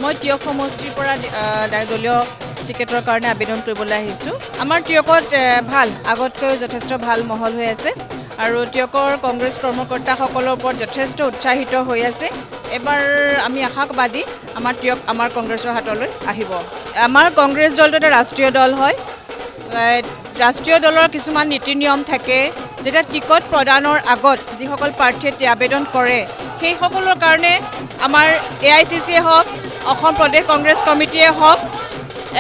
মই টিয়ক সমষ্টিৰ পৰা দলীয় টিকেটৰ কাৰণে আবেদন কৰিবলৈ আহিছোঁ। আমাৰ টিয়কত ভাল, আগতকৈ যথেষ্ট ভাল মহল হৈ আছে আৰু টিয়কৰ কংগ্ৰেছ কৰ্মকৰ্তাসকলৰ ওপৰত যথেষ্ট উৎসাহিত হৈ আছে। এবাৰ আমি আশাবাদী আমাৰ টিয়ক আমাৰ কংগ্ৰেছৰ হাতলৈ আহিব। আমাৰ কংগ্ৰেছ দলটো এটা ৰাষ্ট্ৰীয় দল হয়। ৰাষ্ট্ৰীয় দলৰ কিছুমান নীতি নিয়ম থাকে, যেতিয়া টিকট প্ৰদানৰ আগত যিসকল প্ৰাৰ্থীয়ে আবেদন কৰে সেইসকলৰ কাৰণে আমাৰ AICCয়ে হওক, অসম প্ৰদেশ কংগ্ৰেছ কমিটিয়ে হওক,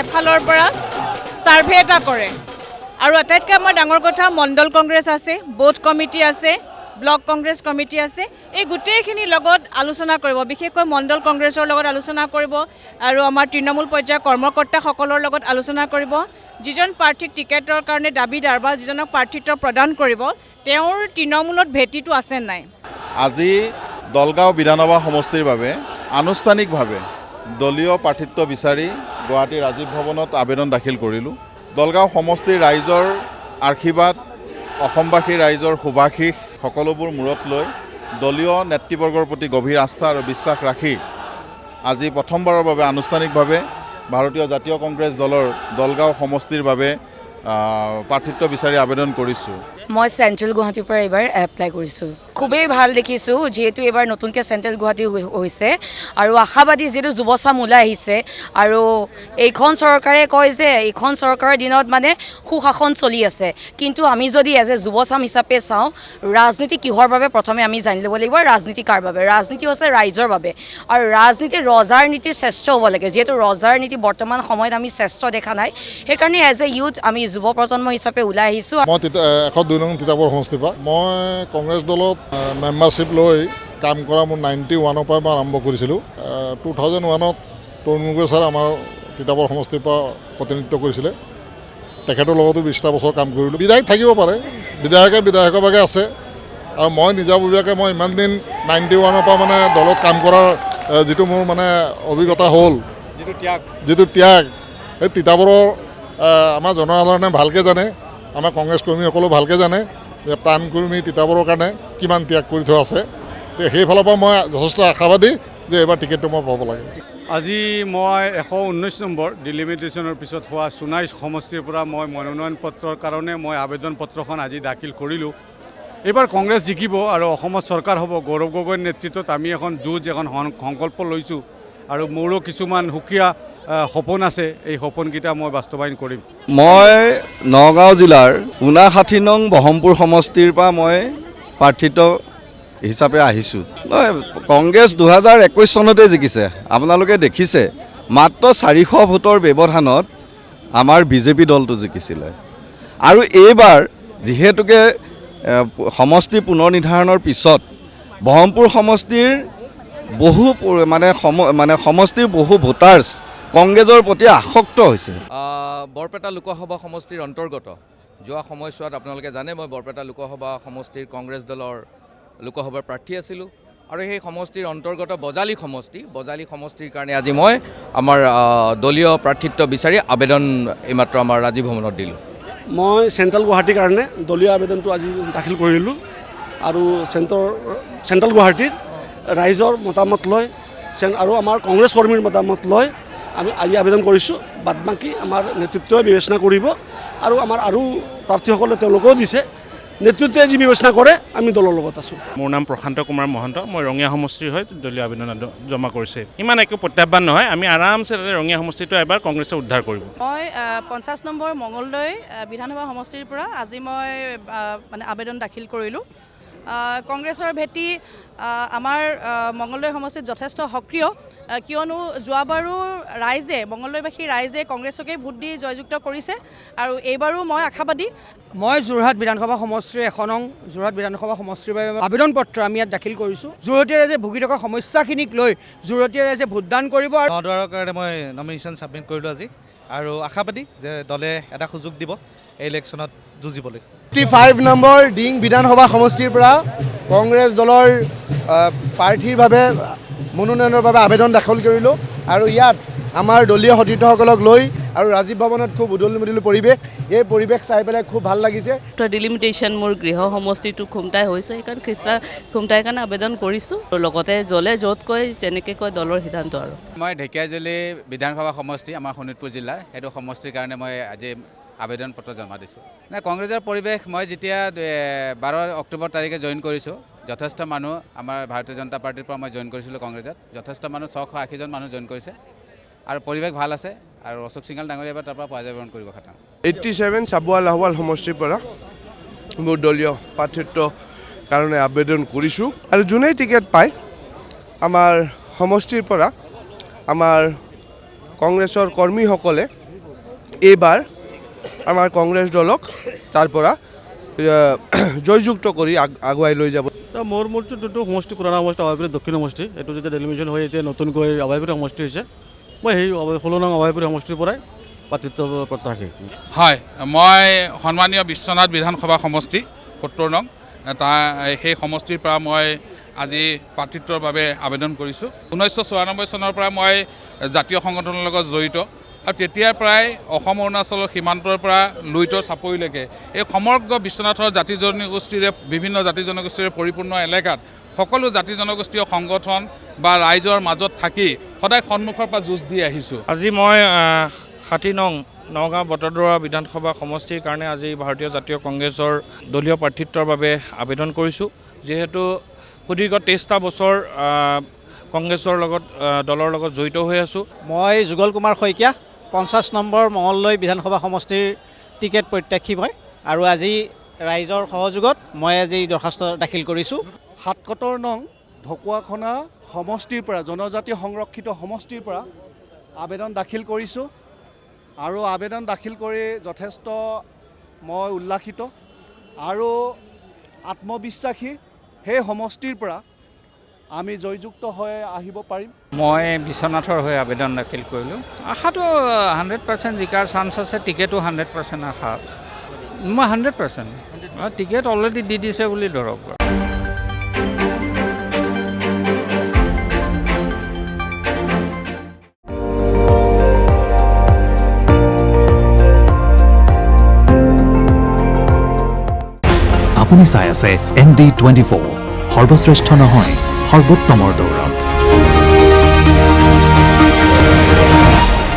এফালৰ পৰা ছাৰ্ভে এটা কৰে। আৰু আটাইতকৈ আমাৰ ডাঙৰ কথা, মণ্ডল কংগ্ৰেছ আছে, বুথ কমিটি আছে, ব্লক কংগ্ৰেছ কমিটি আছে। এই গোটেইখিনিৰ লগত আলোচনা কৰিব, বিশেষকৈ মণ্ডল কংগ্ৰেছৰ লগত আলোচনা কৰিব আৰু আমাৰ তৃণমূল পৰ্যায়ৰ কৰ্মকৰ্তাসকলৰ লগত আলোচনা কৰিব। যিজন প্ৰাৰ্থীক টিকেটৰ কাৰণে দাবীদাৰ বা যিজনক প্ৰাৰ্থিত্ব প্ৰদান কৰিব, তেওঁৰ তৃণমূলত ভেটিটো আছে নাই। আজি দলগাঁও বিধানসভা সমষ্টিৰ বাবে আনুষ্ঠানিকভাৱে দলীয় প্ৰাৰ্থিত্ব বিচাৰি গুৱাহাটীৰ ৰাজীৱ ভৱনত আবেদন দাখিল কৰিলোঁ। দলগাঁও সমষ্টিৰ ৰাইজৰ আশীৰ্বাদ, অসমবাসী ৰাইজৰ শুভাশীষ সকলোবোৰ মূৰত লৈ দলীয় নেতৃবৰ্গৰ প্ৰতি গভীৰ আস্থা আৰু বিশ্বাস ৰাখি আজি প্ৰথমবাৰৰ বাবে আনুষ্ঠানিকভাৱে ভাৰতীয় জাতীয় কংগ্ৰেছ দলৰ দলগাঁও সমষ্টিৰ বাবে প্ৰাৰ্থিত্ব বিচাৰি আবেদন কৰিছোঁ। মই চেণ্ট্ৰেল গুৱাহাটীৰ পৰা এইবাৰ এপ্লাই কৰিছোঁ। খুবেই ভাল দেখিছোঁ, যিহেতু এইবাৰ নতুনকৈ চেণ্ট্ৰেল গুৱাহাটী হৈছে আৰু আশাবাদী যিহেতু যুৱচাম ওলাই আহিছে আৰু এইখন চৰকাৰে কয় যে এইখন চৰকাৰৰ দিনত মানে সুশাসন চলি আছে। কিন্তু আমি যদি এজ এ যুৱচাম হিচাপে চাওঁ, ৰাজনীতি কিহৰ বাবে প্ৰথমে আমি জানি ল'ব লাগিব। ৰাজনীতি কাৰ বাবে? ৰাজনীতি হৈছে ৰাইজৰ বাবে আৰু ৰাজনীতি ৰজাৰ নীতিৰ শ্ৰেষ্ঠ হ'ব লাগে। যিহেতু ৰজাৰ নীতি বৰ্তমান সময়ত আমি শ্ৰেষ্ঠ দেখা নাই, সেইকাৰণে এজ এ ইউথ আমি যুৱ প্ৰজন্ম হিচাপে ওলাই আহিছোঁ। মই 102 নং তিতাবৰ সমষ্টিৰ পৰা। মই কংগ্ৰেছ দলত মেম্বাৰশ্বিপ লৈ কাম কৰা মোৰ 91ৰ পৰা মই আৰম্ভ কৰিছিলোঁ। 2001ত তৰুণ গগৈ ছাৰ আমাৰ তিতাবৰ সমষ্টিৰ পৰা প্ৰতিনিধিত্ব কৰিছিলে। তেখেতৰ লগতো 20টা বছৰ কাম কৰিলোঁ। বিধায়ক থাকিব পাৰে, বিধায়কৰ ভাগে আছে আৰু মই নিজাববীয়াকৈ মই ইমান দিন 91ৰ পৰা মানে দলত কাম কৰাৰ যিটো মোৰ মানে অভিজ্ঞতা হ'ল, যিটো ত্যাগ, সেই তিতাবৰৰ আমাৰ জনসাধাৰণে ভালকৈ জানে, আমাৰ কংগ্ৰেছ কৰ্মীসকলেও ভালকৈ জানে যে প্ৰাণকৰ্মী তিতাবৰৰ কাৰণে কিমান ত্যাগ কৰি থোৱা আছে। সেইফালৰ পৰা মই যথেষ্ট আশাবাদী যে এইবাৰ টিকেটটো মই পাব লাগে। আজি মই 119 নম্বৰ ডিলিমিটেশ্যনৰ পিছত হোৱা সোণাই সমষ্টিৰ পৰা মই মনোনয়ন পত্ৰৰ কাৰণে মই আবেদন পত্ৰখন আজি দাখিল কৰিলোঁ। এইবাৰ কংগ্ৰেছ জিকিব আৰু অসমত চৰকাৰ হ'ব। গৌৰৱ গগৈৰ নেতৃত্বত আমি এখন সংকল্প লৈছোঁ আৰু মোৰো কিছুমান সুকীয়া সপোন আছে। এই সপোনকেইটা মই বাস্তৱায়ন কৰিম। মই নগাঁও জিলাৰ 59 নং বহমপুৰ সমষ্টিৰ পৰা মই প্ৰাৰ্থিত্ব হিচাপে আহিছোঁ। কংগ্ৰেছ 2021 চনতে জিকিছে, আপোনালোকে দেখিছে। মাত্ৰ 400 ভোটৰ ব্যৱধানত আমাৰ বিজেপি দলটো জিকিছিলে আৰু এইবাৰ যিহেতুকে সমষ্টি পুনৰ নিৰ্ধাৰণৰ পিছত বহমপুৰ সমষ্টিৰ সমষ্টিৰ বহু ভোটাৰ্ছ কংগ্ৰেছৰ প্ৰতি আসক্ত হৈছে। বৰপেটা লোকসভা সমষ্টিৰ অন্তৰ্গত যোৱা সময়ছোৱাত আপোনালোকে জানে মই বৰপেটা লোকসভা সমষ্টিৰ কংগ্ৰেছ দলৰ লোকসভাৰ প্ৰাৰ্থী আছিলোঁ আৰু সেই সমষ্টিৰ অন্তৰ্গত বজালী সমষ্টিৰ কাৰণে আজি মই আমাৰ দলীয় প্ৰাৰ্থিত্ব বিচাৰি আবেদন এইমাত্ৰ আমাৰ ৰাজীৱ ভৱনত দিলোঁ। মই চেণ্ট্ৰেল গুৱাহাটীৰ কাৰণে দলীয় আবেদনটো আজি দাখিল কৰিলোঁ আৰু চেণ্ট্ৰেল গুৱাহাটীৰ ৰাইজৰ মতামত লৈ আৰু আমাৰ কংগ্ৰেছ কৰ্মীৰ মতামত লৈ আমি আজি আবেদন কৰিছোঁ। বাদ বাকী আমাৰ নেতৃত্বই বিবেচনা কৰিব আৰু আমাৰ আৰু প্ৰাৰ্থীসকলে তেওঁলোকেও দিছে, নেতৃত্বই যি বিবেচনা কৰে আমি দলৰ লগত আছোঁ। মোৰ নাম প্ৰশান্ত কুমাৰ মহন্ত। মই ৰঙিয়া সমষ্টিৰ হৈ দলীয় আবেদন জমা কৰিছে। ইমান একো প্ৰত্যাহ্বান নহয়, আমি আৰামছে তাতে ৰঙিয়া সমষ্টিটো এবাৰ কংগ্ৰেছে উদ্ধাৰ কৰিব। মই 50 নম্বৰ মঙলদৈ বিধানসভা সমষ্টিৰ পৰা আজি মই আবেদন দাখিল কৰিলোঁ। কংগ্ৰেছৰ ভেটি আমাৰ মঙলদৈ সমষ্টিত যথেষ্ট সক্ৰিয়, কিয়নো যোৱাবাৰো মঙলদৈবাসী ৰাইজে কংগ্ৰেছকেই ভোট দি জয়যুক্ত কৰিছে আৰু এইবাৰো মই আশাবাদী। মই যোৰহাট বিধানসভা সমষ্টিৰ 1 নং যোৰহাট বিধানসভা সমষ্টিৰ বাবে আবেদন পত্ৰ আমি ইয়াত দাখিল কৰিছোঁ। যোৰহাটীয়া ৰাইজে ভুগি থকা সমস্যাখিনিক লৈ যোৰহাটীয়া ৰাইজে ভোটদান কৰিব। নদুৱাৰৰ কাৰণে মই নমিনেশ্যন ছাবমিট কৰিলোঁ আজি আৰু আশাবাদী যে দলে এটা সুযোগ দিব এই ইলেকশ্যনত যুঁজিবলৈ। 55 নম্বৰ ডিং বিধানসভা সমষ্টিৰ পৰা কংগ্ৰেছ দলৰ প্ৰাৰ্থীৰ বাবে মনোনয়নৰ বাবে আবেদন দাখিল কৰিলোঁ আৰু ইয়াত আমাৰ দলীয় সতীৰ্থসকলক লৈ আৰু ৰাজীৱ ভৱনত খুব উদলি মুদলি পৰিৱেশ, এই পৰিৱেশ চাই পেলাই খুব ভাল লাগিছে। ডিলিমিটেশ্যন মোৰ গৃহ সমষ্টিটো খুমটাই হৈছে, সেইকাৰণে খ্ৰীষ্টা খুমটাই কাৰণে আবেদন কৰিছোঁ। আৰু লগতে জলে য'ত কয় যেনেকৈ কয় দলৰ সিদ্ধান্ত। আৰু মই ঢেকীয়াজুলি বিধানসভা সমষ্টি আমাৰ শোণিতপুৰ জিলাৰ, সেইটো সমষ্টিৰ কাৰণে মই আজি আবেদন পত্ৰ জমা দিছোঁ। কংগ্ৰেছৰ পৰিৱেশ মই যেতিয়া 12 অক্টোবৰ তাৰিখে জইন কৰিছোঁ, যথেষ্ট মানুহ আমাৰ ভাৰতীয় জনতা পাৰ্টিৰ পৰা মই জইন কৰিছিলোঁ কংগ্ৰেছত, যথেষ্ট মানুহ 680জন মানুহ জইন কৰিছে আৰু পৰিৱেশ ভাল আছে। আৰু অশোক সিংহাল ডাঙৰীয়া এবাৰ তাৰ পৰা পৰাজয়বৰণ কৰিব খাটাং। 87 চাবুৱা লাহোৱাল সমষ্টিৰ পৰা মোৰ দলীয় প্ৰাৰ্থিত্বৰ কাৰণে আবেদন কৰিছোঁ আৰু যোনেই টিকেট পায় আমাৰ সমষ্টিৰ পৰা আমাৰ কংগ্ৰেছৰ কৰ্মীসকলে এইবাৰ আমাৰ কংগ্ৰেছ দলক তাৰ পৰা জয়যুক্ত কৰি আগুৱাই লৈ যাব। মোৰ যোনটো সমষ্টি পুৰণা সমষ্টি অভয়পুৰী দক্ষিণ সমষ্টি, এইটো যেতিয়া ডেলিমিটেশ্যন হৈ এতিয়া নতুনকৈ অভয়পুৰী সমষ্টি হৈছে, মই সেই 16 নং অভয়পুৰী সমষ্টিৰ পৰাই প্ৰাৰ্থিত্ব প্ৰত্যাশী। হয়, মই সন্মানীয় বিশ্বনাথ বিধানসভা সমষ্টি 70 নং সেই সমষ্টিৰ পৰা মই আজি প্ৰাৰ্থিত্বৰ বাবে আবেদন কৰিছোঁ। 1994 চনৰ পৰা মই জাতীয় সংগঠনৰ লগত জড়িত আৰু তেতিয়াৰ পৰাই অসম অৰুণাচলৰ সীমান্তৰ পৰা লুইতৰ চাপৰিলৈকে এই সমগ্ৰ বিশ্বনাথৰ জাতি জনগোষ্ঠীৰে বিভিন্ন জাতি জনগোষ্ঠীৰে পৰিপূৰ্ণ এলেকাত সকলো জাতি জনগোষ্ঠীয় সংগঠন বা ৰাইজৰ মাজত থাকি সদায় সন্মুখৰ পৰা যুঁজ দি আহিছোঁ। আজি মই 60 নং নগাঁও বটদ্ৰৱা বিধানসভা সমষ্টিৰ কাৰণে আজি ভাৰতীয় জাতীয় কংগ্ৰেছৰ দলীয় প্ৰাৰ্থিত্বৰ বাবে আবেদন কৰিছোঁ। যিহেতু সুদীৰ্ঘ 23টা বছৰ কংগ্ৰেছৰ লগত দলৰ লগত জড়িত হৈ আছোঁ। মই যুগল কুমাৰ শইকীয়া 50 নম্বৰ মঙলদৈ বিধানসভা সমষ্টিৰ টিকেট প্ৰত্যাশী মই, আৰু আজি ৰাইজৰ সহযোগত মই আজি দৰখাস্ত দাখিল কৰিছোঁ। ৭৭ নং ঢকুৱাখনা সমষ্টিৰ পৰা জনজাতি সংৰক্ষিত সমষ্টিৰ পৰা আবেদন দাখিল কৰিছোঁ আৰু আবেদন দাখিল কৰি যথেষ্ট মই উল্লাসিত আৰু আত্মবিশ্বাসী। সেই সমষ্টিৰ পৰা আমি জয়যুক্ত হৈ আহিব পাৰিম। মই বিশ্বনাথৰ হৈ আবেদন দাখিল কৰিলোঁ। আশাটো 100% জিকাৰ চান্স আছে, টিকেটো 100% আশা আছে। মই 100% টিকেট অলৰেডি দি দিছে বুলি ধৰক। আপুনি চাই আছে ND24, সৰ্বশ্ৰেষ্ঠ নহয় সৰ্বোত্তমৰ দৌৰ।